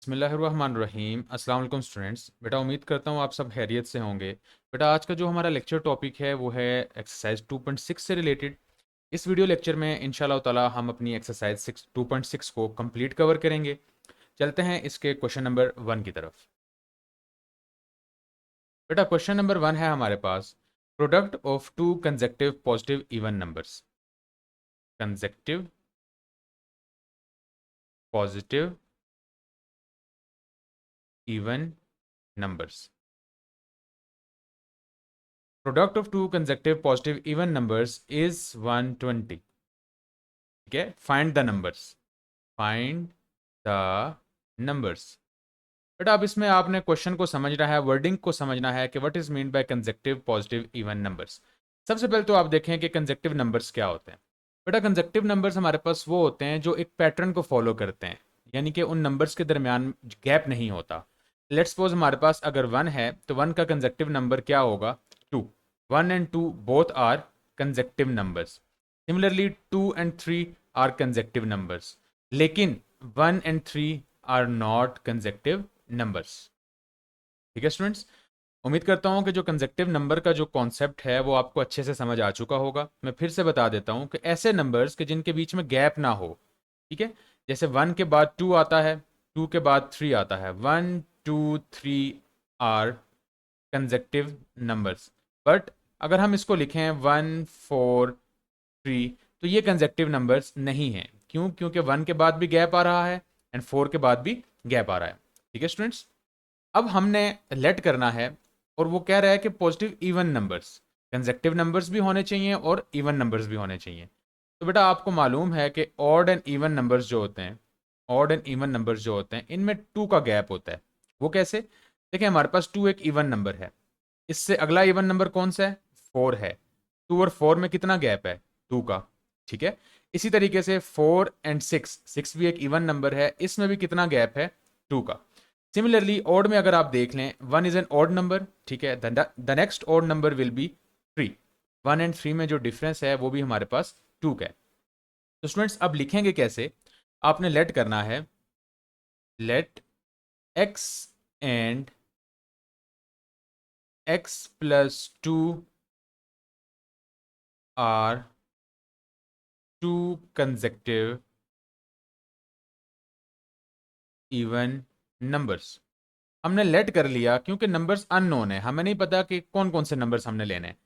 बिस्मिल्लाहिर्रहमानिर्रहीम। अस्सलाम वालेकुम स्टूडेंट्स। बेटा उम्मीद करता हूँ आप सब खैरियत से होंगे। बेटा आज का जो हमारा लेक्चर टॉपिक है वो है एक्सरसाइज 2.6 से रिलेटेड। इस वीडियो लेक्चर में इंशाल्लाह ताला हम अपनी एक्सरसाइज 2.6 को कंप्लीट कवर करेंगे। चलते हैं इसके क्वेश्चन नंबर 1 की तरफ। बेटा क्वेश्चन नंबर 1 है हमारे पास, product of two consecutive positive even numbers. Consecutive positive even numbers. Product of two consecutive positive even numbers is 120। ठीक है, find the numbers. Find the numbers. बेटा अब इसमें आपने क्वेश्चन को समझना है, वर्डिंग को समझना है कि what is mean by consecutive positive even numbers. सबसे पहले तो आप देखें कि कंसेक्टिव नंबर्स क्या होते हैं। बेटा कंसेक्टिव नंबर्स हमारे पास वो होते हैं जो एक पैटर्न को फॉलो करते हैं, यानी कि उन नंबर्स के दरमियान गैप नहीं होता। लेट्स सपोज हमारे पास अगर 1 है तो 1 का कंसेक्टिव नंबर क्या होगा? 2। 1 and 2 both are consecutive numbers. Similarly 2 and 3 are consecutive numbers, लेकिन 1 and 3 are not consecutive numbers. ठीक है स्टूडेंट्स, उम्मीद करता हूं कि जो कंसेक्टिव नंबर का जो कॉन्सेप्ट है वो आपको अच्छे से समझ आ चुका होगा। मैं फिर से बता देता हूं कि ऐसे नंबर्स के जिनके बीच में गैप ना हो। ठीक है, जैसे 1 के बाद 2 आता है, 2 के बाद 3 आता है, 1 2 3 आर कंसेक्टिव नंबर्स। बट अगर हम इसको लिखें 1 4 3, तो ये कंसेक्टिव नंबर्स नहीं हैं। क्यों? क्योंकि 1 के बाद भी गैप आ रहा है एंड 4 के बाद भी गैप आ रहा है। ठीक है स्टूडेंट्स, अब हमने लेट करना है और वो कह रहा है कि positive even numbers, consecutive numbers भी होने चाहिए और इवन नंबर्स भी होने चाहिए। तो बेटा आपको मालूम है कि ऑड एंड इवन नंबर्स जो होते हैं, ऑड एंड इवन नंबर्स जो होते हैं इनमें 2 का गैप होता है। वो कैसे? देखिए हमारे पास 2 एक इवन नंबर है, इससे अगला इवन नंबर कौन सा है? 4 है। 2 और 4 में कितना गैप है? 2 का। ठीक है, इसी तरीके से 4 एंड 6, 6 भी एक इवन नंबर है, इसमें भी कितना गैप है? 2 का। सिमिलरली ऑड में अगर आप देख लें, 1 इज एन ऑड नंबर। ठीक है, the next odd number will be 3। 1 and 3 में जो डिफरेंस है वो भी हमारे पास 2 का है। तो स्टूडेंट्स अब लिखेंगे कैसे? आपने लेट करना है, let x and x plus 2 are two consecutive even numbers. हमने लेट कर लिया क्योंकि नंबर्स अननोन है, हमें नहीं पता कि कौन कौन से नंबर्स हमने लेने हैं।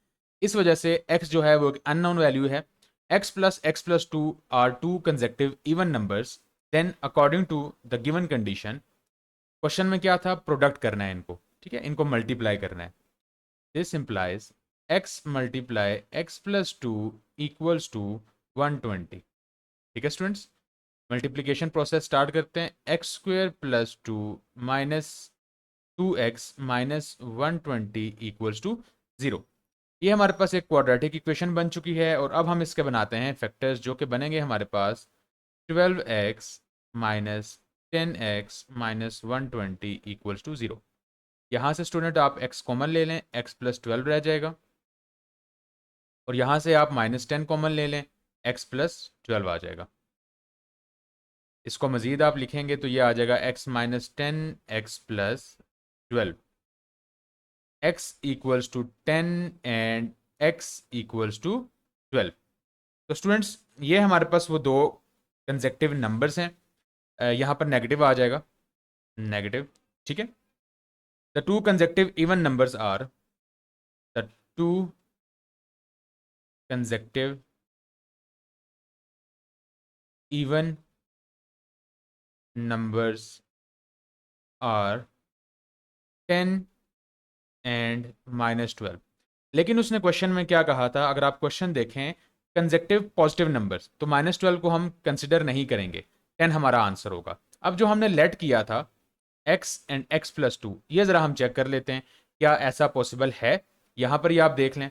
इस वजह से x जो है वो एक अननोन वैल्यू है। x plus two are two consecutive even numbers. Then according to the given condition, question में क्या था? प्रोडक्ट करना है इनको। ठीक है, इनको मल्टीप्लाई करना है। This implies x multiply x plus two equals to 120। ठीक है स्टूडेंट्स, मल्टीप्लीकेशन प्रोसेस स्टार्ट करते हैं। X square plus two minus 2x minus 120 equals to 0। ये हमारे पास एक क्वाड्रेटिक इक्वेशन बन चुकी है और अब हम इसके बनाते हैं फैक्टर्स, जो कि बनेंगे हमारे पास 12x minus 10x minus 120 equals to 0। यहाँ से स्टूडेंट आप x कॉमन ले लें, x प्लस 12 रह जाएगा, और यहाँ से आप माइनस 10 कॉमन ले लें, x प्लस 12 आ जाएगा। इसको मज़ीद आप लिखेंगे तो ये आ जाएगा x minus 10 x plus 12, x equals to 10 and x equals to 12। तो स्टूडेंट्स ये हमारे पास वो दो कंसेक्टिव नंबर्स हैं। यहाँ पर नेगेटिव आ जाएगा, नेगेटिव। ठीक है, the two consecutive even numbers are, the two consecutive even numbers are 10 and minus 12। लेकिन उसने क्वेश्चन में क्या कहा था? अगर आप क्वेश्चन देखें, कंसेक्टिव पॉजिटिव नंबर्स, तो माइनस 12 को हम कंसिडर नहीं करेंगे, 10 हमारा आंसर होगा। अब जो हमने लेट किया था x and x plus to, ये जरा हम चेक कर लेते हैं क्या ऐसा पॉसिबल है। यहां पर ये आप देख लें,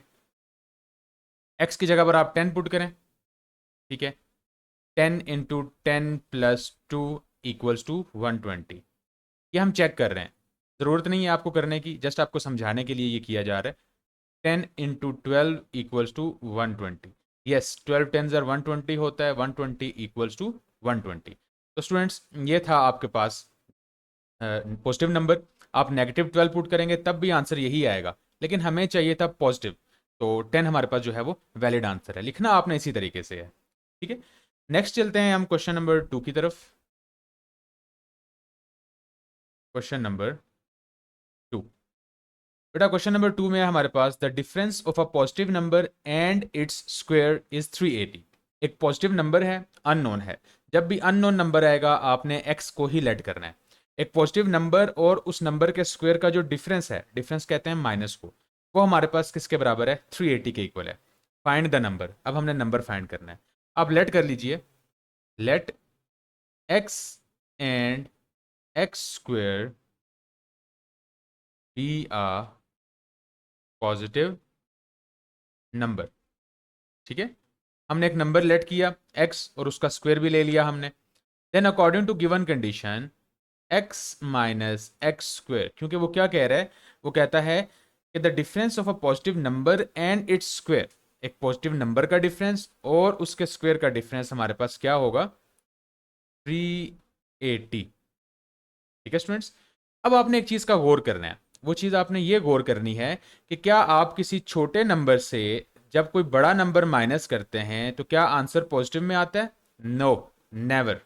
x की जगह पर आप 10 पुट करें। ठीक है, 10 into 10 plus two equals to 120। ये हम चेक कर रहे हैं, ज़रूरत नहीं है आपको करने की, जस्ट आपको समझाने के लिए ये किया जा रहा है। 10 into 12 equals to 120। Yes, 12 tens are 120 होता है, 120 इक्वल्स टू 120। तो स्टूडेंट्स ये था आपके पास पॉजिटिव नंबर, आप नेगेटिव 12 पुट करेंगे तब भी आंसर यही आएगा, लेकिन हमें चाहिए था पॉजिटिव, तो 10 हमारे पास जो है वो वैलिड आंसर है। लिखना आपने इसी तरीके से है, ठीक है। नेक्स्ट चलते हैं हम क्वेश्चन नंबर 2 की तरफ। क्वेश्चन नंबर 2, बेटा क्वेश्चन नंबर 2 में हमारे पास the difference of a positive number and its square is 380। एक पॉजिटिव नंबर है, अननोन है। जब भी अननोन नंबर आएगा आपने एक्स को ही लेट करना है। एक पॉजिटिव नंबर और उस नंबर के स्क्वायर का जो डिफरेंस है, डिफरेंस कहते हैं माइनस को, वो हमारे पास किसके बराबर है? 380 के इक्वल है। Find the number. अब हमने नंबर फाइंड करना है। अब लेट कर लीजिए, let x and x square be a positive number, ठीक है। हमने एक नंबर लेट किया x और उसका स्क्वायर भी ले लिया हमने। Then according to given condition x minus x square, क्योंकि वो क्या कह रहा है, वो कहता है कि the difference of a positive number and its square, एक पॉजिटिव नंबर का डिफरेंस और उसके स्क्वायर का डिफरेंस हमारे पास क्या होगा? 380, ठीक है स्टूडेंट्स। अब आपने एक चीज का गौर करना है, वो चीज आपने ये गौर करनी है कि क्या आप किसी छोटे नंबर से जब कोई बड़ा नंबर माइनस करते हैं तो क्या आंसर पॉजिटिव में आता है? No, never.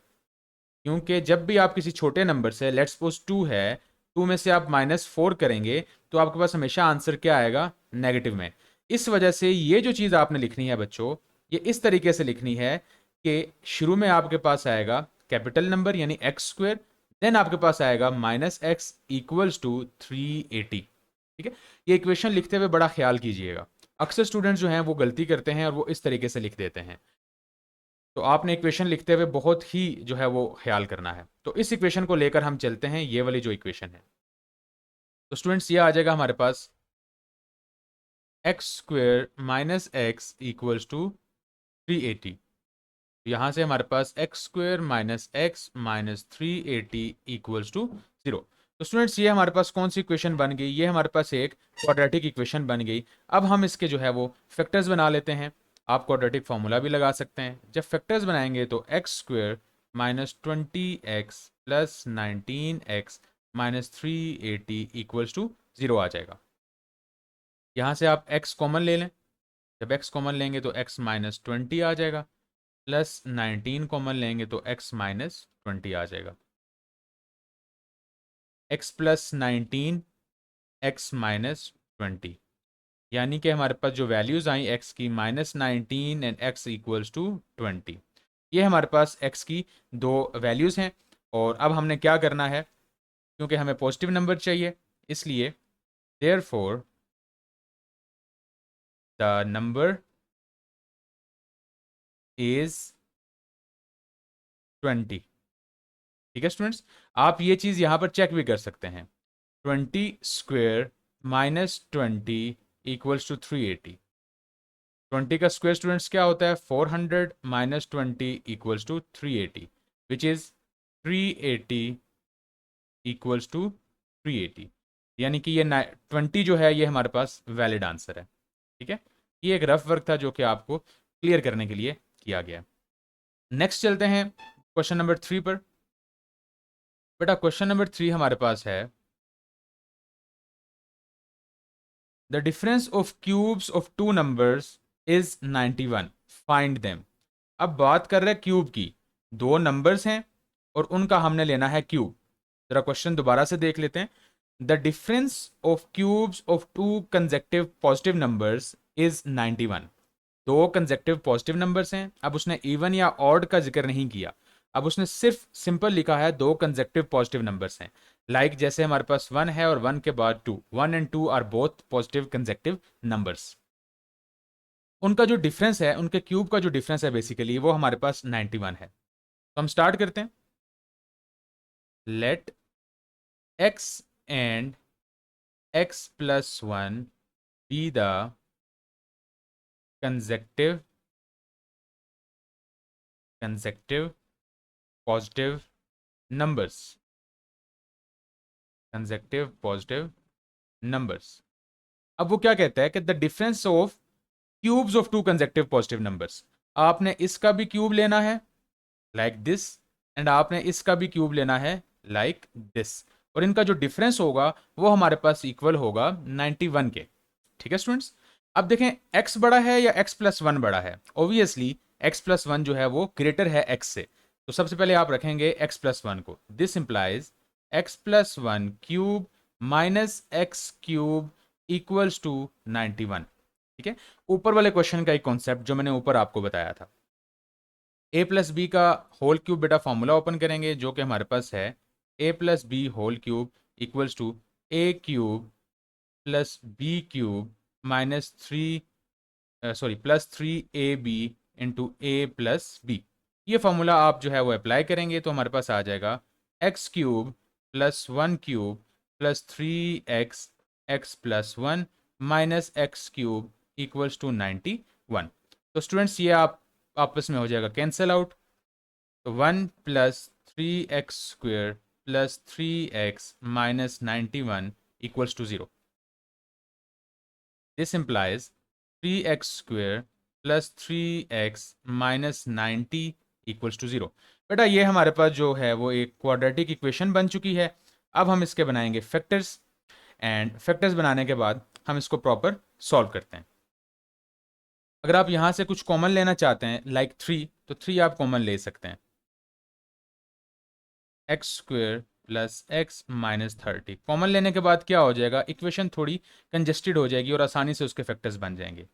क्योंकि जब भी आप किसी छोटे नंबर से, लेट्स सपोज 2 है, 2 में से आप -4 करेंगे तो आपके पास हमेशा आंसर क्या आएगा? नेगेटिव में। इस वजह से ये जो चीज आपने लिखनी है बच्चों, ये इस तरीके से लिखनी है कि शुरू में आपके पास आएगा कैपिटल नंबर यानी एक्स स्क्वायर, देन आपके पास आएगा -x इक्वल्स टू 380, ठीक है। ये इक्वेशन लिखते हुए बड़ा ख्याल कीजिएगा, अक्सर स्टूडेंट्स जो हैं वो गलती करते हैं और वो इस तरीके से लिख देते हैं। तो आपने इक्वेशन लिखते हुए बहुत ही जो है वो ख्याल करना है। तो इस इक्वेशन को लेकर हम चलते हैं, ये वाली जो इक्वेशन है। तो स्टूडेंट्स ये आ जाएगा हमारे पास X square minus x equals to 380। यहां से हमारे पास X square minus x minus 380 equals to 0। तो स्टूडेंट्स ये हमारे पास कौन सी इक्वेशन बन गई? ये हमारे पास एक क्वाड्रेटिक इक्वेशन बन गई। अब हम इसके जो है वो फैक्टर्स बना लेते हैं। आप क्वाड्रेटिक फार्मूला भी लगा सकते हैं। जब फैक्टर्स बनाएंगे तो x square minus 20x plus 19x minus 380 equals to 0 आ जाएगा। यहाँ से आप x कॉमन ले लें। जब x कॉमन लेंगे तो x माइनस 20 आ जाएगा, प्लस 19 कॉमन लेंगे तो x माइनस 20 आ जाएगा। x प्लस 19 x माइनस 20, यानी कि हमारे पास जो वैल्यूज आई x की -19 एंड x इक्वल्स टू 20, ये हमारे पास x की दो वैल्यूज हैं। और अब हमने क्या करना है, क्योंकि हमें पॉजिटिव नंबर चाहिए, इसलिए देयरफॉर द नंबर इज 20, ठीक है स्टूडेंट्स। आप ये चीज यहां पर चेक भी कर सकते हैं। 20 स्क्वेयर माइनस 20 इक्वल्स टू 380। 20 का स्क्वायर स्टूडेंट्स क्या होता है? 400 minus 20 equals to 380, which is 380 equals to 380, यानी कि ये 20 जो है ये हमारे पास वैलिड आंसर है, ठीक है। ये एक रफ वर्क था जो कि आपको क्लियर करने के लिए किया गया। नेक्स्ट चलते हैं क्वेश्चन नंबर 3 पर। बेटा क्वेश्चन नंबर 3 हमारे पास है the difference of cubes of two numbers is 91, find them. अब बात कर रहे हैं क्यूब की, दो नंबर्स हैं और उनका हमने लेना है क्यूब। जरा क्वेश्चन दोबारा से देख लेते हैं। The difference of cubes of two consecutive positive numbers is 91। दो कंसेक्टिव पॉजिटिव नंबर्स हैं। अब उसने इवन या ऑड का जिक्र नहीं किया, अब उसने सिर्फ सिंपल लिखा है दो कंसेक्टिव पॉजिटिव नंबर्स हैं। लाइक जैसे हमारे पास 1 है और 1 के बाद 2, 1 and 2 are both positive consecutive numbers. उनका जो डिफरेंस है, उनके क्यूब का जो डिफरेंस है बेसिकली वो हमारे पास 91 है। तो हम स्टार्ट करते हैं। Let x and x plus 1 be the consecutive positive numbers, consecutive positive numbers. अब वो क्या कहता है कि the difference of cubes of two consecutive positive numbers, आपने इसका भी क्यूब लेना है लाइक दिस, एंड आपने इसका भी क्यूब लेना है लाइक दिस। और इनका जो डिफरेंस होगा वो हमारे पास इक्वल होगा 91 के। ठीक है स्टूडेंट्स, अब देखें x बड़ा है या x प्लस वन बड़ा है। ऑब्वियसली x प्लस वन जो है वो ग्रेटर है x से, तो सबसे पहले आप रखेंगे x प्लस वन को। This implies x plus one cube minus x cube equals to 91। ठीक है, ऊपर वाले क्वेश्चन का एक कॉन्सेप्ट जो मैंने ऊपर आपको बताया था, a प्लस बी का होल क्यूब बेटा फॉर्मूला ओपन करेंगे जो कि हमारे पास है a plus B whole cube equals to A cube plus B cube minus three sorry plus three A B into A plus B. ये फॉर्मूला आप जो है वो अप्लाई करेंगे तो हमारे पास आ जाएगा x cube plus one cube plus three x x plus one minus x cube equals to 91। तो स्टूडेंट्स ये आप आपस में हो जाएगा कैंसिल आउट, तो one plus three x square plus three x minus 91 equals to 0। दिस implies 3x square plus 3x minus 90 equals to 0। बेटा ये हमारे पास जो है वो एक क्वाड्रेटिक इक्वेशन बन चुकी है। अब हम इसके बनाएंगे फैक्टर्स, एंड फैक्टर्स बनाने के बाद हम इसको प्रॉपर सॉल्व करते हैं। अगर आप यहाँ से कुछ कॉमन लेना चाहते हैं लाइक 3, तो 3 आप कॉमन ले सकते हैं। X square plus x minus 30 common लेने के बाद क्या हो जाएगा, इक्वेशन थोड़ी कंजेस्टेड हो जाएगी और आसानी से उसके फैक्टर्स बन जाएंगे।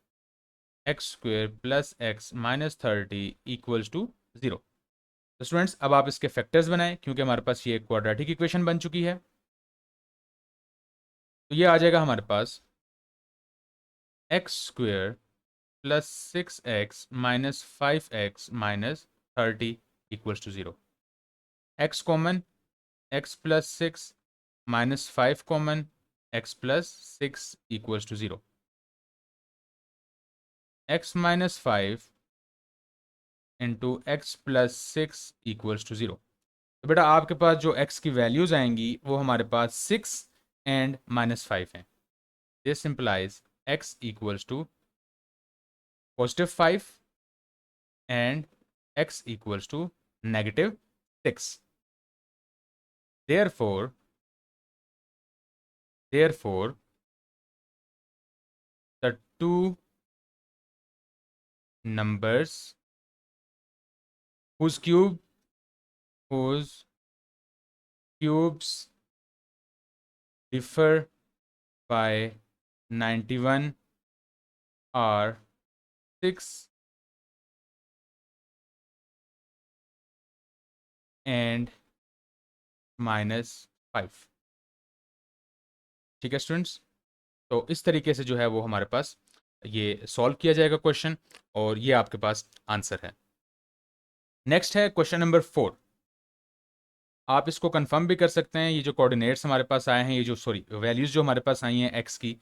X square plus x minus 30 equals to 0। तो स्टूडेंट्स अब आप इसके फैक्टर्स बनाएं क्योंकि हमारे पास ये एक क्वाड्रेटिक इक्वेशन बन चुकी है। तो ये आ जाएगा हमारे पास X square plus 6x minus 5x minus 30 equals to 0। X common, X plus 6 minus 5 common, X plus 6 equals to 0। X minus 5 into X plus 6 equals to 0। तो बेटा आपके पास जो x की वैल्यूज आएंगी वो हमारे पास 6 एंड माइनस 5 हैं। This implies x equals to positive 5 and x equals to negative 6। therefore the two numbers whose cubes differ by 91 are 6 and minus 5। ठीक है स्टूडेंट्स, तो इस तरीके से जो है वो हमारे पास ये सॉल्व किया जाएगा क्वेश्चन, और ये आपके पास आंसर है। नेक्स्ट है क्वेश्चन नंबर 4। आप इसको कंफर्म भी कर सकते हैं, ये जो कोऑर्डिनेट्स हमारे पास आए हैं, ये जो सॉरी वैल्यूज़ जो हमारे पास आई हैं एक्स की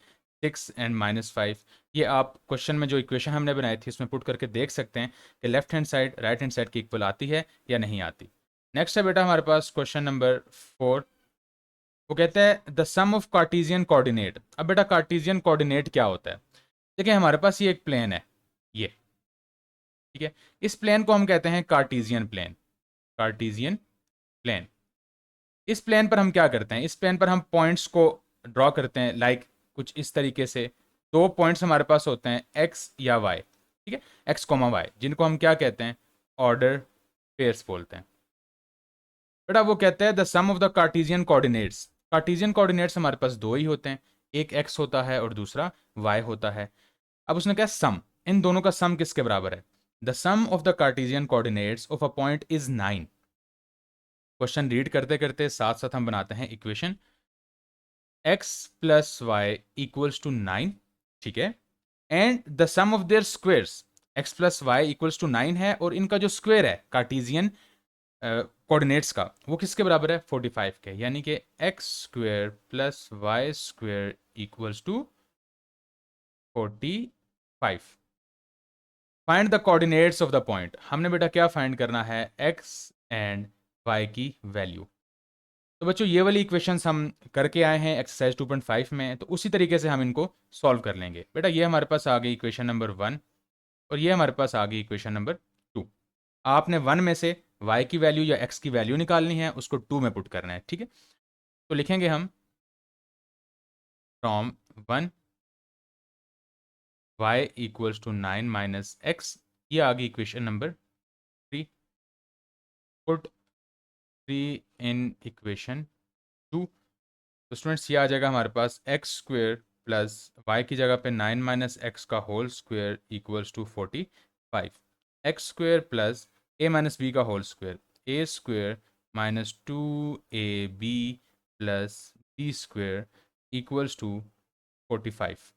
6 एंड माइनस 5, ये आप क्वेश्चन में जो इक्वेशन हमने बनाई थी उसमें पुट करके देख सकते हैं कि left hand side right hand side की इक्वल आती है या नहीं आती। नेक्स्ट है बेटा हमारे पास क्वेश्चन नंबर 4। वो कहता है the sum of Cartesian coordinate. अब बेटा कार्टेशियन कोऑर्डिनेट क्या होता है, देखिए हमारे पास ये एक प्लेन है, ये ठीक है, इस प्लेन को हम कहते हैं कार्टेशियन प्लेन। कार्टेशियन प्लेन, इस प्लेन पर हम क्या करते हैं, इस प्लेन पर हम पॉइंट्स को ड्रॉ करते हैं लाइक कुछ इस तरीके से। दो पॉइंट्स हमारे पास होते हैं एक्स या वाई, ठीक है, एक्स कॉमा वाई, जिनको हम क्या कहते हैं, ऑर्डर पेयर्स बोलते हैं। बेटा वो कहते हैं the sum of the Cartesian coordinates. Cartesian coordinates हमारे पास दो ही होते हैं, एक एक्स होता है और दूसरा वाई होता है। अब उसने कहा सम, इन दोनों का सम किसके बराबर है, the sum of the Cartesian coordinates of a point is 9। Question read करते करते साथ साथ हम बनाते हैं equation. x plus y equals to 9, ठीक है, and the sum of their squares, x plus y equals to 9 है, और इनका जो स्क्वायर है कार्टेशियन कोऑर्डिनेट्स का वो किसके बराबर है, 45 के, यानी कि x square plus y square equals to 45। Find the coordinates of the point. हमने बेटा क्या फाइंड करना है, x एंड y की वैल्यू। तो बच्चों ये वाली इक्वेशंस हम करके आए हैं एक्सरसाइज 2.5 में, तो उसी तरीके से हम इनको सॉल्व कर लेंगे। बेटा ये हमारे पास आ गई इक्वेशन नंबर 1 और ये हमारे पास आ गई इक्वेशन नंबर 2। आपने 1 में से y की वैल्यू या x की वैल्यू निकालनी है, उसको 2 में पुट करना है, ठीक है। तो लिखेंगे हम from 1 y equals to 9 minus X, ये आ गई equation number 3। Put 3 in equation 2। तो स्टूडेंट्स ये आ जाएगा हमारे पास एक्स स्क्वेयर प्लस वाई की जगह पे 9 माइनस एक्स का whole square equals to 45। X square plus A minus B का whole square, A square minus 2ab plus B square equals to 45।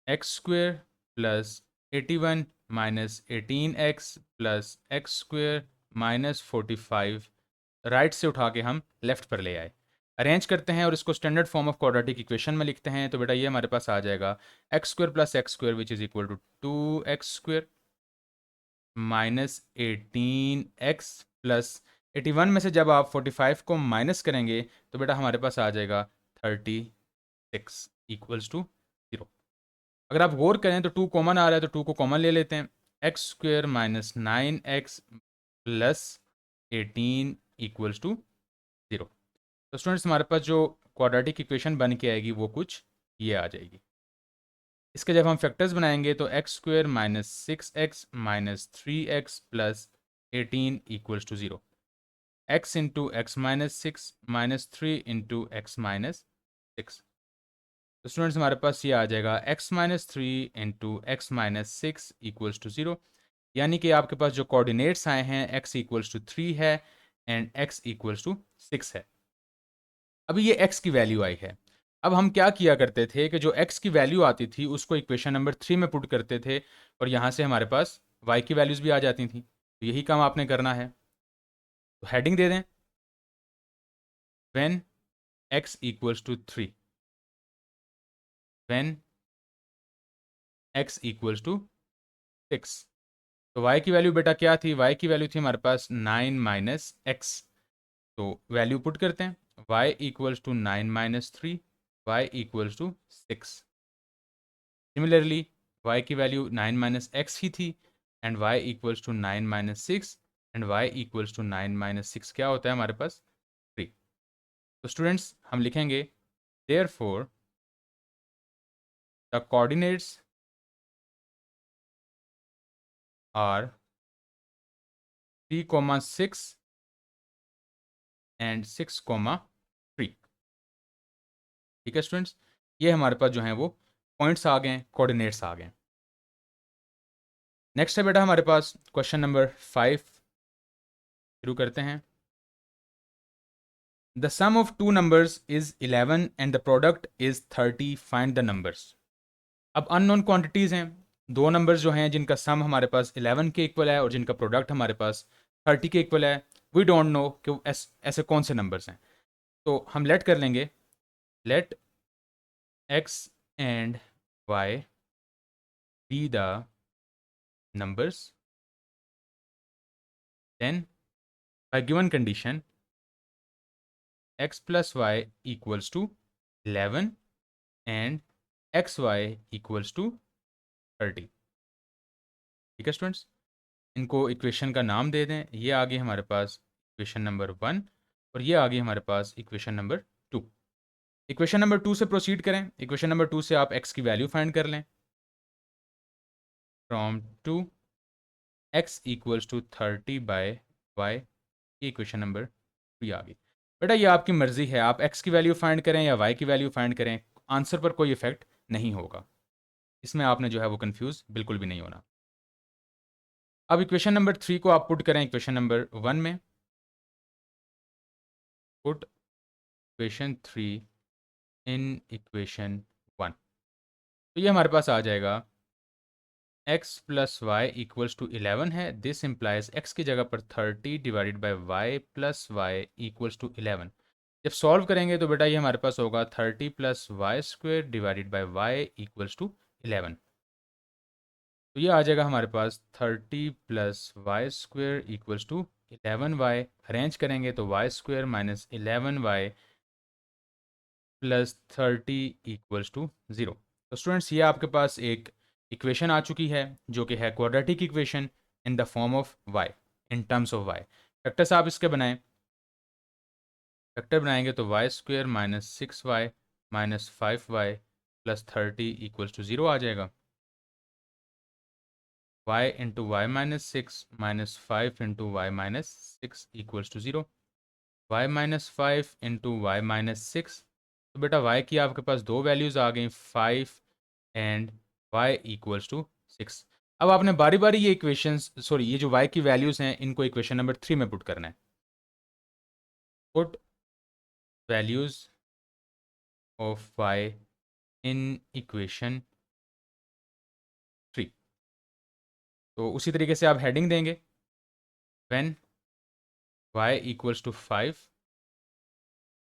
X square plus 81 minus 18x plus x square minus 45 right से उठा के हम left पर ले आए, arrange करते हैं और इसको standard form of quadratic equation में लिखते हैं। तो बेटा ये हमारे पास आ जाएगा x square plus x square which is equal to 2x square minus 18x plus 81 में से जब आप 45 को माइनस करेंगे तो बेटा हमारे पास आ जाएगा 36 इक्वल्स टू 0। अगर आप गौर करें तो 2 कॉमन आ रहा है तो 2 को कॉमन ले लेते हैं। X square minus 9x plus 18 equals to 0। तो स्टूडेंट्स हमारे पास जो क्वाड्रेटिक इक्वेशन बन के आएगी वो कुछ ये आ जाएगी। इसके जब हम फैक्टर्स बनाएंगे तो x square minus 6x minus 3x plus 18 equals to 0। X into x minus 6 minus 3 into x minus 6। तो स्टूडेंट्स हमारे पास ये आ जाएगा x minus 3 into x minus 6 equals to 0। यानी कि आपके पास जो कोऑर्डिनेट्स आए हैं x इक्वल्स टू 3 है एंड x इक्वल्स टू 6 है। अभी ये x की वैल्यू आई है। अब हम क्या किया करते थे कि जो x की वैल्यू आती थी उसको इक्वेशन नंबर 3 में पुट करते थे और यहाँ से हमारे पास y की वैल्यूज़ भी आ जाती थी। तो यही काम आपने करना है। तो हेडिंग दे दें when x equals to 3, when x equals to 6। तो y की वैल्यू बेटा क्या थी, y की वैल्यू थी हमारे पास 9 माइनस एक्स। तो वैल्यू पुट करते हैं y equals to 9 minus 3, y equals to 6। Similarly y की वैल्यू 9 माइनस एक्स ही थी and y equals to 9 minus 6 and y equals to 9 minus 6 क्या होता है हमारे पास 3। तो स्टूडेंट्स हम लिखेंगे therefore the coordinates are 3, 6 and 6, 3। ठीक है स्टूडेंट्स, ये हमारे पास जो है वो पॉइंट्स आ गए, कोऑर्डिनेट्स आ गए। नेक्स्ट है बेटा हमारे पास क्वेश्चन नंबर 5, शुरू करते हैं। The sum of two numbers is 11 and the product is 30, find the numbers. अब अननोन क्वांटिटीज हैं, दो नंबर्स जो हैं जिनका सम हमारे पास 11 के इक्वल है और जिनका प्रोडक्ट हमारे पास 30 के इक्वल है। वी डोंट नो कि वो ऐसे कौन से नंबर्स हैं। तो हम लेट कर लेंगे, let x and y be the numbers, then by given condition x plus y equals to 11 and xy equals to 30। ठीक है स्टूडेंट्स, इनको इक्वेशन का नाम दे दें। ये आ गई हमारे पास इक्वेशन नंबर 1 और ये आ गई हमारे पास इक्वेशन नंबर 2। इक्वेशन नंबर 2 से प्रोसीड करें। इक्वेशन नंबर 2 से आप x की वैल्यू फाइंड कर लें। From 2 x equals to 30 by y, ये इक्वेशन नंबर 3 आ गई। बेटा ये आपकी मर्जी है, आप x की वैल्यू फाइंड करें या y की वैल्यू फाइंड करें, आंसर पर कोई इफेक्ट नहीं होगा। इसमें आपने जो है वो कंफ्यूज बिल्कुल भी नहीं होना। अब इक्वेशन नंबर 3 को आप पुट करें इक्वेशन नंबर 1 में। Put equation 3 in equation 1। तो ये हमारे पास आ जाएगा x plus y equals to 11 है। दिस इम्प्लाइज x की जगह पर 30 divided by y plus y equals to 11। जब सॉल्व करेंगे तो बेटा ये हमारे पास होगा 30 plus y square divided by y equals to 11। तो ये आ जाएगा हमारे पास 30 plus y square equals to 11y। Arrange करेंगे तो y square minus 11y plus 30 equals to 0। तो स्टूडेंट्स ये आपके पास एक इक्वेशन आ चुकी है जो कि है quadratic equation in the form of y, in terms of y। Factors आप इसके बनाएं, फैक्टर बनाएंगे तो y square minus 6y minus 5y plus 30 equals to 0 आ जाएगा। y into y minus 6 minus 5 into y minus 6 equals to 0। y minus 5 into y minus 6, तो बेटा y की आपके पास दो वैल्यूज़ आ गई, 5 एंड y इक्वल्स टू 6। अब आपने बारी बारी ये इक्वेशंस, सॉरी ये जो y की वैल्यूज़ हैं इनको इक्वेशन नंबर 3 में पुट करना है। Put values of y in equation 3। तो उसी तरीके से आप हेडिंग देंगे, when y equals to 5,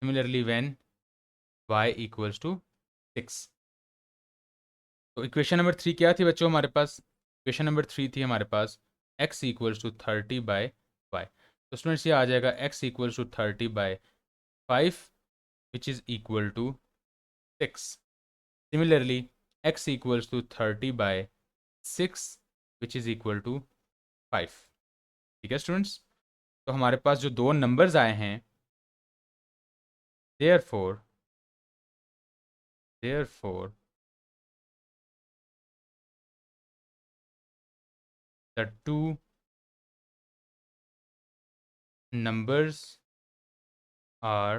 similarly when y equals to 6। तो इक्वेशन नंबर 3 क्या थी बच्चों हमारे पास? इक्वेशन नंबर 3 थी हमारे पास x equals to 30 by y। तो स्टूडेंट्स ये आ जाएगा x equals to 30 by 5 which is equal to 6। Similarly x equals to 30 by 6 which is equal to 5। ठीक है स्टूडेंट्स, तो हमारे पास जो दो नंबर्स आए हैं, therefore the two numbers are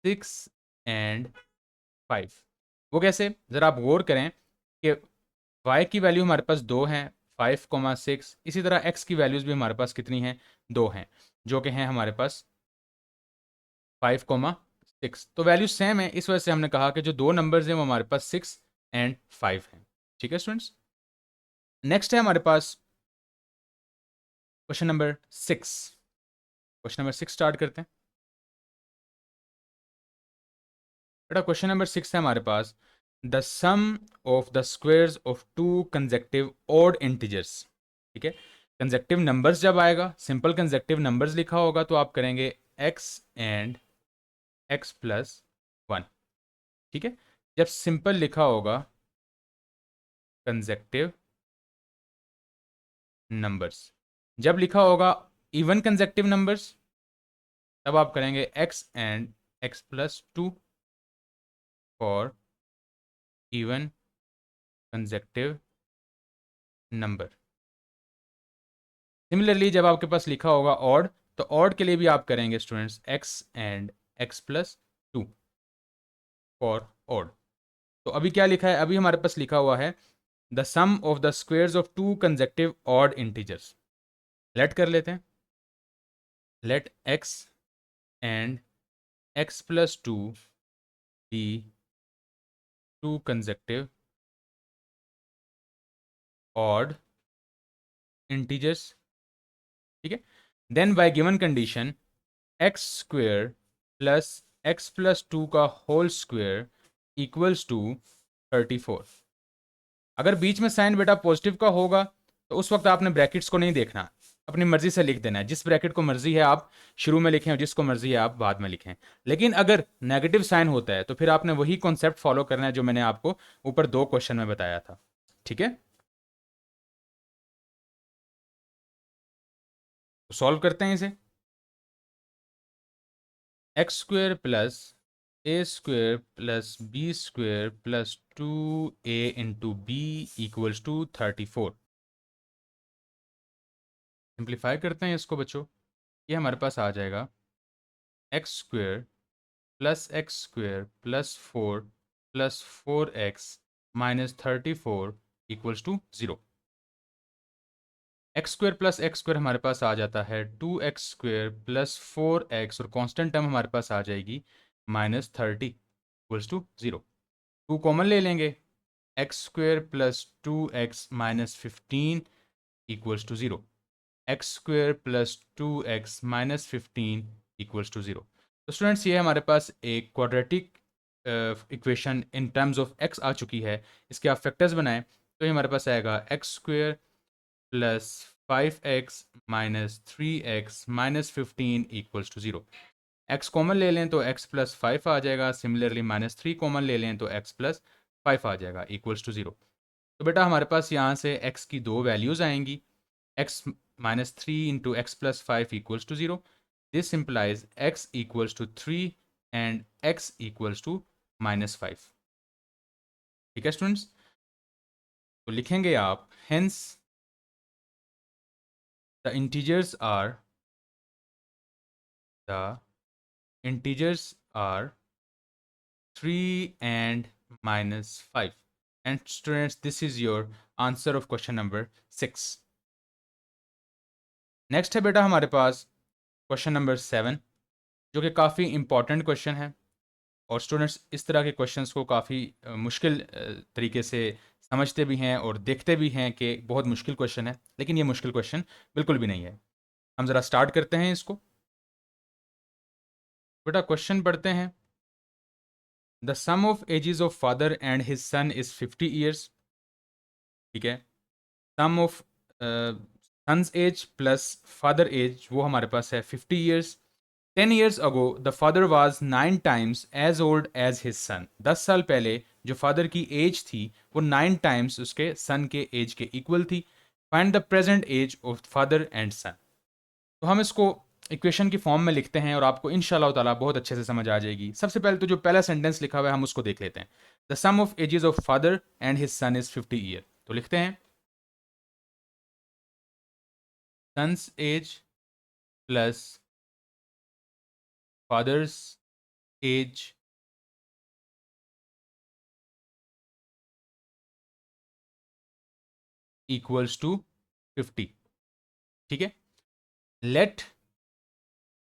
6 and 5। वो कैसे, ज़रा आप गौर करें कि y की वैल्यू हमारे पास 2 हैं, 5,6। इसी तरह x की वैल्यूज़ भी हमारे पास कितनी हैं, 2 हैं, जो कि हैं हमारे पास 5,6। तो वैल्यू सेम है, इस वजह से हमने कहा कि जो दो नंबर्स हैं वो हमारे पास 6 एंड 5 हैं। ठीक है स्टूडेंट्स, नेक्स्ट है हमारे पास question number 6। Question number 6 start करते हैं। बेटा क्वेश्चन नंबर 6 है हमारे पास, the sum of the squares of two consecutive odd integers. ठीक है, कंसेक्टिव नंबर्स जब आएगा, सिंपल कंसेक्टिव नंबर्स लिखा होगा तो आप करेंगे x एंड x प्लस 1। ठीक है, जब सिंपल लिखा होगा कंसेक्टिव नंबर्स, जब लिखा होगा इवन कंसेक्टिव नंबर्स तब आप करेंगे x and x plus 2 for even consecutive number. Similarly जब आपके पास लिखा होगा ऑड, तो ऑड के लिए भी आप करेंगे students x and x plus 2 for odd. तो अभी क्या लिखा है, अभी हमारे पास लिखा हुआ है the sum of the squares of two consecutive odd integers. Let कर लेते हैं, let x and x plus 2 be two consecutive odd integers. ठीक है, then by given condition x square plus x plus 2 का होल स्क्वेयर इक्वल्स टू 34। अगर बीच में sign बेटा positive का होगा तो उस वक्त आपने ब्रैकेट्स को नहीं देखना, अपनी मर्जी से लिख देना है। जिस ब्रैकेट को मर्जी है आप शुरू में लिखें और जिसको मर्जी है आप बाद में लिखें। लेकिन अगर नेगेटिव साइन होता है तो फिर आपने वही कॉन्सेप्ट फॉलो करना है जो मैंने आपको ऊपर दो क्वेश्चन में बताया था। ठीक है, तो सॉल्व करते हैं इसे। X square plus a square plus B square plus 2a into b equals to 34। Simplify करते हैं इसको बच्चों, ये हमारे पास आ जाएगा x square plus 4 plus 4x minus 34 equals to 0। X square हमारे पास आ जाता है 2x स्क्वेयर प्लस 4x और कांस्टेंट टर्म हमारे पास आ जाएगी माइनस 30 इक्वल्स टू 0। 2 कॉमन ले लेंगे, x square plus 2x minus 15 equals to 0। X square plus 2x minus 15 equals to 0। तो स्टूडेंट्स ये हमारे पास एक quadratic equation in terms of x आ चुकी है। इसके आप फैक्टर्स बनाएं तो ये हमारे पास आएगा x square plus 5x minus 3x minus 15 equals to 0। x common ले लें तो x प्लस 5 आ जाएगा, सिमिलरली माइनस 3 कॉमन ले लें तो x प्लस 5 आ जाएगा इक्वल्स टू 0। तो बेटा हमारे पास यहाँ से x की दो वैल्यूज़ आएंगी, x minus 3 into x plus 5 equals to 0. This implies x equals to 3 and x equals to minus 5. ठीक है स्टूडेंट्स, तो लिखेंगे आप hence the integers are 3 and minus 5. And students, this is your answer of question number 6. Next है बेटा हमारे पास question number 7, जो कि काफ़ी इंपॉर्टेंट क्वेश्चन है। और स्टूडेंट्स इस तरह के क्वेश्चंस को काफ़ी मुश्किल तरीके से समझते भी हैं और देखते भी हैं कि बहुत मुश्किल क्वेश्चन है, लेकिन ये मुश्किल क्वेश्चन बिल्कुल भी नहीं है। हम ज़रा स्टार्ट करते हैं इसको। बेटा क्वेश्चन पढ़ते हैं। The sum of ages of father and his son is 50 years. ठीक है, sum of son's age plus father age वो हमारे पास है 50 years. 10 years ago, the father was 9 times as old as his son. 10 साल पहले जो फादर की एज थी वो 9 टाइम्स उसके सन के एज के इक्वल थी। Find the present age of father and son. तो हम इसको इक्वेशन की फॉर्म में लिखते हैं और आपको इंशाल्लाह ताला बहुत अच्छे से समझ आ जाएगी। सबसे पहले तो जो पहला सेंटेंस लिखा हुआ है हम उसको देख लेते हैं। The sum of ages of father and his son is 50 year. तो लिखते हैं son's age plus father's age equals to 50। ठीक है, let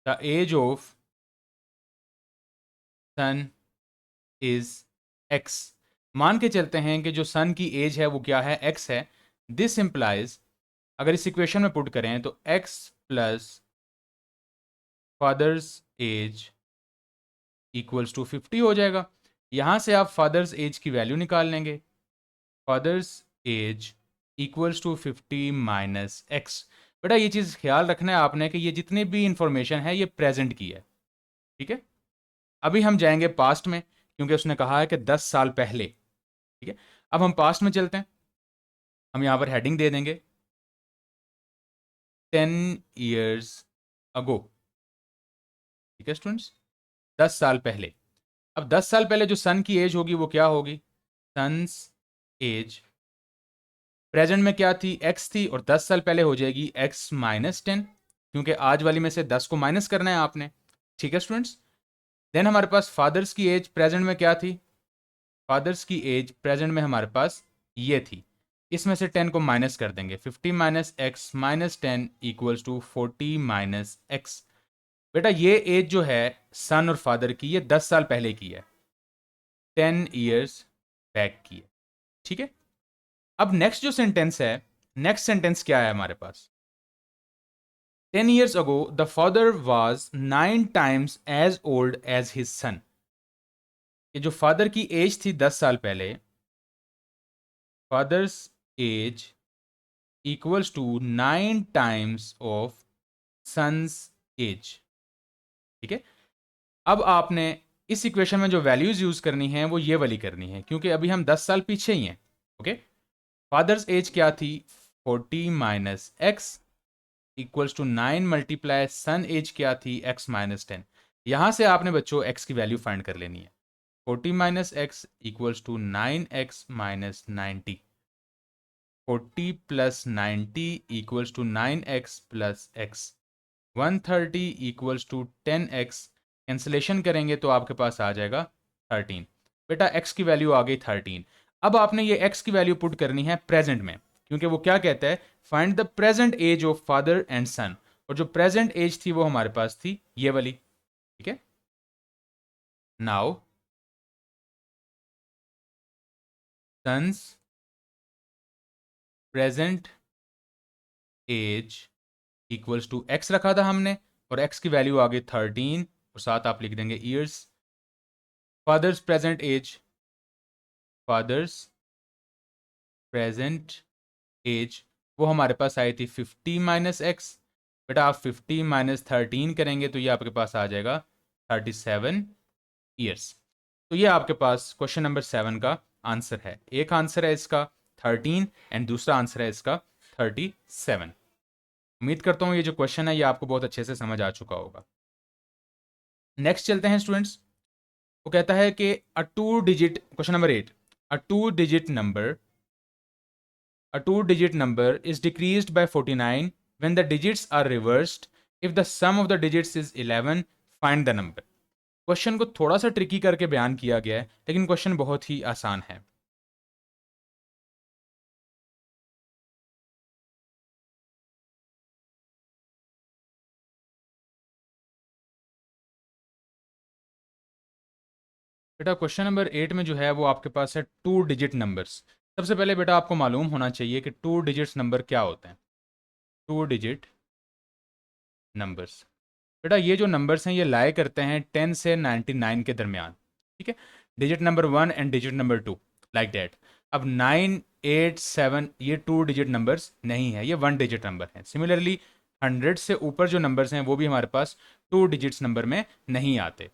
the age of son is x. मान के चलते हैं कि जो सन की एज है वो क्या है, एक्स है। दिस इंप्लाइज, अगर इस इक्वेशन में पुट करें तो x plus father's age equals to 50 हो जाएगा। यहां से आप फादर्स एज की वैल्यू निकाल लेंगे। Father's age equals to 50 minus x. बेटा ये चीज़ ख्याल रखना है आपने कि ये जितनी भी इंफॉर्मेशन है ये प्रेजेंट की है। ठीक है, अभी हम जाएंगे पास्ट में क्योंकि उसने कहा है कि 10 साल पहले। ठीक है, अब हम पास्ट में चलते हैं। हम यहां पर हेडिंग दे देंगे 10 years ago। ठीक है स्टूडेंट्स, 10 साल पहले। अब 10 साल पहले जो सन की एज होगी वो क्या होगी, सन्स एज प्रेजेंट में क्या थी, एक्स थी, और 10 साल पहले हो जाएगी एक्स माइनस 10, क्योंकि आज वाली में से 10 को माइनस करना है आपने। ठीक है स्टूडेंट्स, देन हमारे पास फादर्स की एज प्रेजेंट में क्या थी, फादर्स की एज प्रेजेंट में हमारे पास ये थी। इसमें से 10 को माइनस कर देंगे, 50 minus x minus 10 equals to 40 minus x. बेटा ये एज जो है सन और फादर की ये 10 साल पहले की है, 10 ईयर्स बैक की है। ठीक है, अब नेक्स्ट जो सेंटेंस है, नेक्स्ट सेंटेंस क्या है हमारे पास, 10 years ago the father was 9 times as old as his son। ये जो फादर की एज थी 10 साल पहले, father's age equals to 9 times of son's age. ठीक है, अब आपने इस इक्वेशन में जो वैल्यूज यूज करनी है वो ये वाली करनी है, क्योंकि अभी हम 10 साल पीछे ही हैं। ओके, फादर्स एज क्या थी, 40 minus x equals to 9 multiply son age क्या थी, x माइनस 10। यहां से आपने बच्चों x की वैल्यू फाइंड कर लेनी है। 40 minus x equals to 9x minus 90। 40 plus 90 equals to 9x plus x। 130 equals to 10x। Cancellation करेंगे तो आपके पास आ जाएगा 13। बेटा x की वैल्यू आ गई 13। अब आपने ये x की वैल्यू पुट करनी है प्रेजेंट में, क्योंकि वो क्या कहता है, find the present age of father and son. और जो प्रेजेंट एज थी वो हमारे पास थी ये वाली। ठीक है, now son's present age equals to x रखा था हमने, और एक्स की वैल्यू आ गई 13, और साथ आप लिख देंगे years. Father's present age, father's present age वो हमारे पास आई थी 50 माइनस एक्स। बेटा आप 50 माइनस 13 करेंगे तो ये आपके पास आ जाएगा 37 ईयर्स। तो ये आपके पास क्वेश्चन नंबर 7 का आंसर है। एक आंसर है इसका 13 एंड दूसरा आंसर है इसका 37। उम्मीद करता हूँ ये जो क्वेश्चन है ये आपको बहुत अच्छे से समझ आ चुका होगा। नेक्स्ट चलते हैं स्टूडेंट्स। वो कहता है कि a two digit, question number 8, a two digit number, a two-digit number is decreased by 49 when the digits are reversed. If the sum of the digits is 11, find the number. Question को थोड़ा सा tricky करके बयान किया गया है, लेकिन question बहुत ही आसान है। बेटा क्वेश्चन नंबर 8 में जो है वो आपके पास है टू डिजिट नंबर्स। सबसे पहले बेटा आपको मालूम होना चाहिए कि टू डिजिट्स नंबर क्या होते हैं। टू डिजिट नंबर्स, बेटा ये जो नंबर्स हैं ये लाए करते हैं 10 से 99 के दरमियान। ठीक है, digit number 1 and digit number 2, like that. अब 9, 8, 7 ये टू डिजिट नंबर्स नहीं है, ये वन डिजिट नंबर हैं। सिमिलरली 100 से ऊपर जो नंबर्स हैं वो भी हमारे पास टू डिजिट्स नंबर में नहीं आते।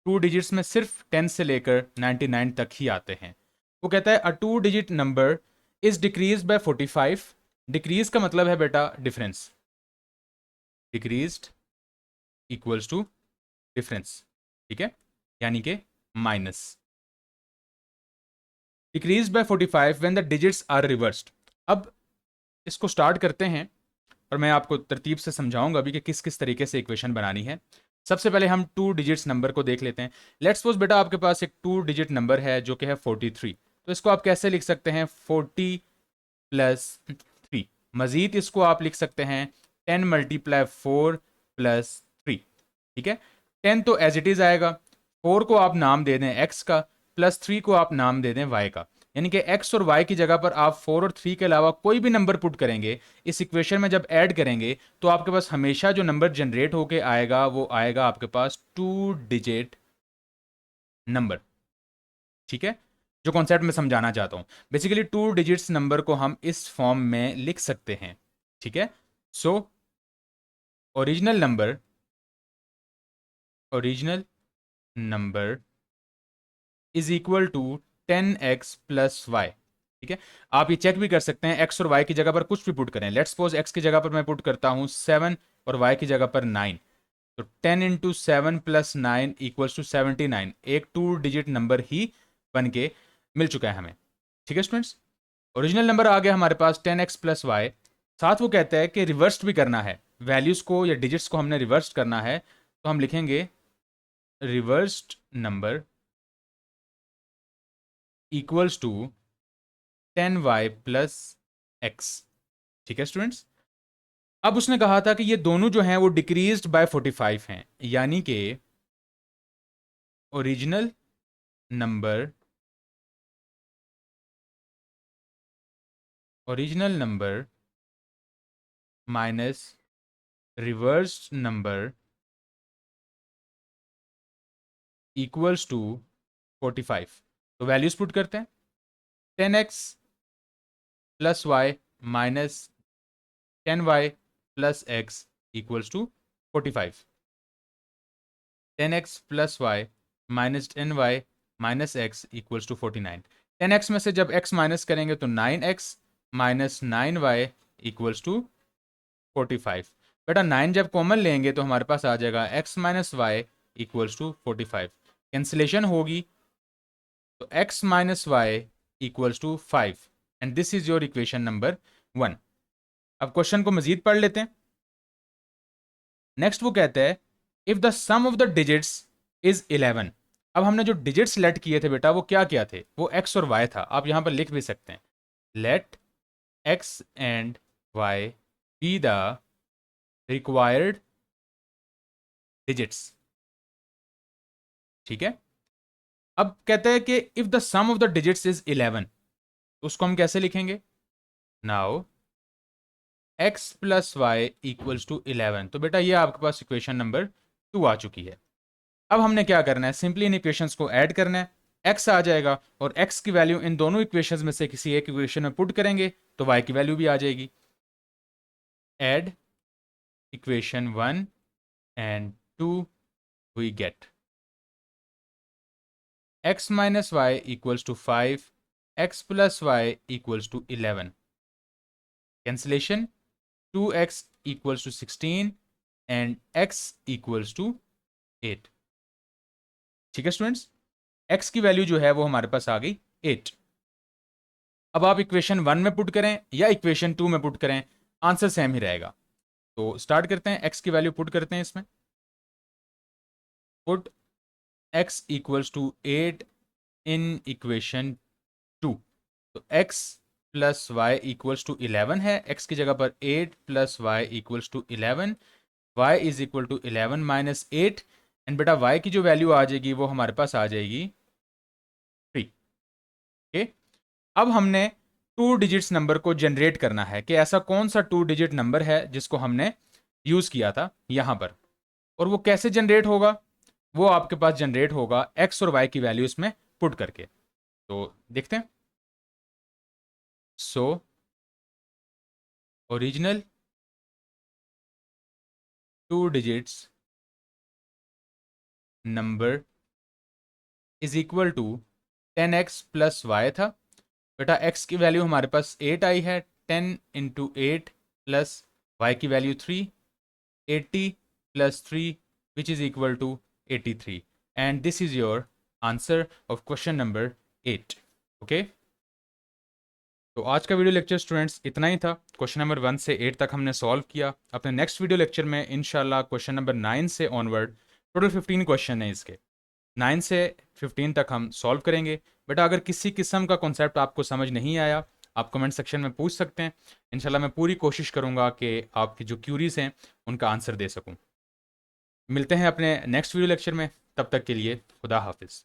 टू डिजिट्स में सिर्फ 10 से लेकर 99 तक ही आते हैं। वो कहता है a two digit number is decrease by 45। Decrease का मतलब है बेटा difference, decreased equals to difference. ठीक है, यानी कि minus. Decrease by 45 when the digits are reversed. अब इसको स्टार्ट करते हैं और मैं आपको तरतीब से समझाऊंगा अभी कि किस किस तरीके से इक्वेशन बनानी है। सबसे पहले हम टू डिजिट्स नंबर को देख लेते हैं। लेट्स सपोज बेटा आपके पास एक टू डिजिट नंबर है जो कि है 43। तो इसको आप कैसे लिख सकते हैं, 40 प्लस 3। मजीद इसको आप लिख सकते हैं 10 मल्टीप्लाई 4 प्लस 3। ठीक है, 10 तो एज इट इज आएगा, 4 को आप नाम दे दें x का, प्लस 3 को आप नाम दे दें y का। यानी कि x और y की जगह पर आप 4 और 3 के अलावा कोई भी नंबर पुट करेंगे इस इक्वेशन में, जब ऐड करेंगे तो आपके पास हमेशा जो नंबर जनरेट होके आएगा वो आएगा आपके पास टू डिजिट नंबर। ठीक है, जो कॉन्सेप्ट मैं समझाना चाहता हूं, बेसिकली टू डिजिट्स नंबर को हम इस फॉर्म में लिख सकते हैं। ठीक है, so original number, original number is equal to 10x plus y. ठीक है, आप ये चेक भी कर सकते हैं, x और y की जगह पर कुछ भी पुट करें। लेट्स सपोज x की जगह पर मैं पुट करता हूं 7 और y की जगह पर 9। तो 10 इंटू 7 प्लस 9 इक्वल्स टू 79। एक टू डिजिट नंबर ही बन के मिल चुका है हमें। ठीक है स्टूडेंट्स, ओरिजिनल नंबर आ गया हमारे पास 10x प्लस वाई। साथ वो कहता है कि रिवर्स भी करना है, वैल्यूज को या डिजिट्स को हमने रिवर्स करना है। तो हम लिखेंगे reversed number equals to 10y plus x। ठीक है स्टूडेंट्स, अब उसने कहा था कि ये दोनों जो हैं वो डिक्रीज्ड बाय 45 हैं, यानी कि original number, original number minus reversed number equals to 45। तो वैल्यूज पुट करते हैं, 10x plus y minus 10y plus x equals to 45। 10x plus y minus 10y minus x equals to 49। 10x में से जब x minus करेंगे तो 9x minus 9y equals to 45। बेटा 9 जब कॉमन लेंगे तो हमारे पास आ जाएगा x minus y equals to 45। Cancellation होगी तो x minus y equals to 5 and this is your equation number 1। अब क्वेश्चन को मजीद पढ़ लेते हैं। नेक्स्ट वो कहते हैं if the sum of the digits is 11। अब हमने जो डिजिट्स लेट किए थे बेटा वो क्या क्या थे, वो x और y था। आप यहां पर लिख भी सकते हैं, let x and y be the required digits. ठीक है, अब कहते हैं कि if the sum of the digits is 11, तो उसको हम कैसे लिखेंगे, now x plus y equals to 11। तो बेटा ये आपके पास इक्वेशन नंबर 2 आ चुकी है। अब हमने क्या करना है, सिंपली इन इक्वेशंस को ऐड करना है। x आ जाएगा और x की वैल्यू इन दोनों इक्वेशंस में से किसी एक इक्वेशन में पुट करेंगे तो y की वैल्यू भी आ जाएगी। Add equation 1 and 2, we get x minus y equals to 5, x plus y equals to 11। Cancellation, 2x equals to 16 and x equals to 8. ठीक है स्टूडेंट्स, x की वैल्यू जो है वो हमारे पास आ गई 8. अब आप इक्वेशन 1 में पुट करें या इक्वेशन 2 में पुट करें, आंसर सेम ही रहेगा. तो स्टार्ट करते हैं, x की वैल्यू पुट करते हैं इसमें. Put x equals to 8 in equation 2. तो x plus y equals to 11 है, x की जगह पर 8 plus y equals to 11, y is equal to 11 minus 8. And बेटा y की जो वैल्यू आ जाएगी वो हमारे पास आ जाएगी 3. ओके, अब हमने 2 डिजिट्स नंबर को जनरेट करना है कि ऐसा कौन सा 2 डिजिट नंबर है जिसको हमने यूज किया था यहां पर. और वो कैसे जनरेट होगा, वो आपके पास जनरेट होगा x और y की वैल्यू इसमें पुट करके. तो देखते हैं. So original 2 digits number is equal to 10x plus y था. बेटा x की वैल्यू हमारे पास 8 आई है, 10 इंटू 8 प्लस y की value 3, 80 plus 3 which is equal to 83. And this is your answer of question number 8. Okay, तो आज का वीडियो लेक्चर स्टूडेंट्स इतना ही था. क्वेश्चन नंबर 1 से 8 तक हमने सॉल्व किया. अपने नेक्स्ट वीडियो लेक्चर में इंशाल्लाह क्वेश्चन नंबर 9 से ऑनवर्ड, टोटल 15 क्वेश्चन है इसके, 9 से 15 तक हम सॉल्व करेंगे. बेटा अगर किसी किस्म का कॉन्सेप्ट आपको समझ नहीं आया, आप कमेंट सेक्शन में पूछ सकते हैं. इंशाल्लाह मैं पूरी कोशिश करूँगा कि आपकी जो क्यूरीज हैं उनका आंसर दे सकूँ. मिलते हैं अपने नेक्स्ट वीडियो लेक्चर में, तब तक के लिए खुदा हाफिज़.